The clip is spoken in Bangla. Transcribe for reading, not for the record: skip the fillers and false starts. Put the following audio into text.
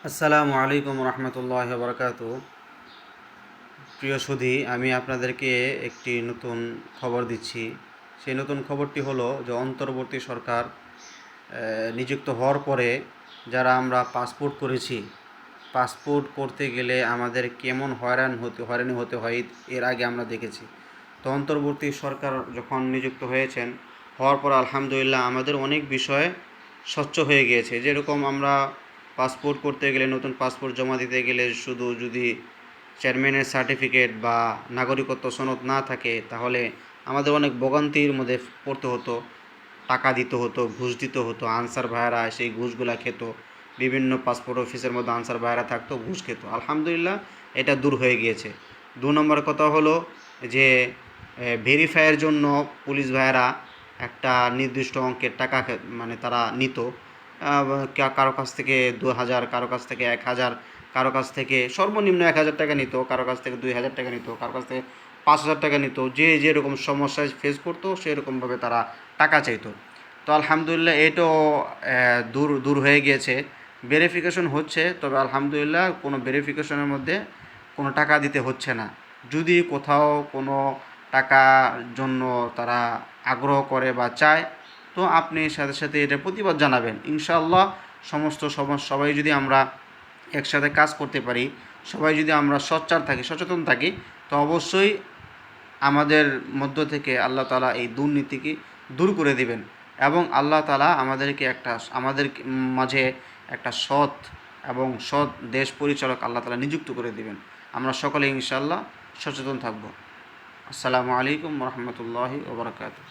আসসালামু আলাইকুম রহমতুল্লাহ বরকাত। প্রিয় সুধী, আমি আপনাদেরকে একটি নতুন খবর দিচ্ছি। সেই নতুন খবরটি হলো যে অন্তর্বর্তী সরকার নিযুক্ত হওয়ার পরে যারা আমরা পাসপোর্ট করেছি, পাসপোর্ট করতে গেলে আমাদের কেমন হয়রানি হতে হয় এর আগে আমরা দেখেছি। তো অন্তর্বর্তী সরকার যখন নিযুক্ত হওয়ার পর আলহামদুলিল্লাহ আমাদের অনেক বিষয় স্বচ্ছ হয়ে গিয়েছে। যেরকম আমরা পাসপোর্ট করতে গেলে, নতুন পাসপোর্ট জমা দিতে গেলে শুধু যদি চেয়ারম্যানের সার্টিফিকেট বা নাগরিকত্ব সনদ না থাকে তাহলে আমাদের অনেক ভোগান্তির মধ্যে পড়তে হতো। টাকা দিতে হতো, ঘুষ দিতে হতো। আনসার ভাইয়েরা সেই ঘুষগুলা খেত। বিভিন্ন পাসপোর্ট অফিসের মধ্যে আনসার ভাইয়েরা থাকতো, ঘুষ খেত। আলহামদুলিল্লাহ এটা দূর হয়ে গিয়েছে। ২ নম্বর কথা হলো যে ভেরিফাইয়ের জন্য পুলিশ ভাইয়েরা একটা নির্দিষ্ট অঙ্কের টাকা মানে তারা নিত। কারো কাছ থেকে ২,০০০, কারো কাছ থেকে ১,০০০, কারো কাছ থেকে সর্বনিম্ন ১,০০০ টাকা নিত, কারো কাছ থেকে ২,০০০ টাকা নিত, কারো কাছ থেকে ৫,০০০ টাকা নিত। যে যেরকম সমস্যায় ফেস করতো সেরকমভাবে তারা টাকা চাইতো। তো আলহামদুলিল্লাহ এটাও দূর দূর হয়ে গিয়েছে। ভেরিফিকেশন হচ্ছে, তবে আলহামদুলিল্লাহ কোনো ভেরিফিকেশনের মধ্যে কোনো টাকা দিতে হচ্ছে না। যদি কোথাও কোনো টাকার জন্য তারা আগ্রহ করে বা চায়, তো আপনি সাথে সাথে এটার প্রতিবাদ জানাবেন। ইনশাআল্লাহ সবাই যদি আমরা একসাথে কাজ করতে পারি, সবাই যদি আমরা সোচ্চার থাকি, সচেতন থাকি, তো অবশ্যই আমাদের মধ্য থেকে আল্লাহ তাআলা এই দুর্নীতিকে দূর করে দিবেন এবং আল্লাহ তাআলা আমাদের মাঝে একটা সৎ এবং সৎ দেশ পরিচালক আল্লাহ তাআলা নিযুক্ত করে দিবেন। আমরা সকলে ইনশাআল্লাহ সচেতন থাকব। আসসালামু আলাইকুম ওয়া রাহমাতুল্লাহি ওয়া বারাকাতুহু।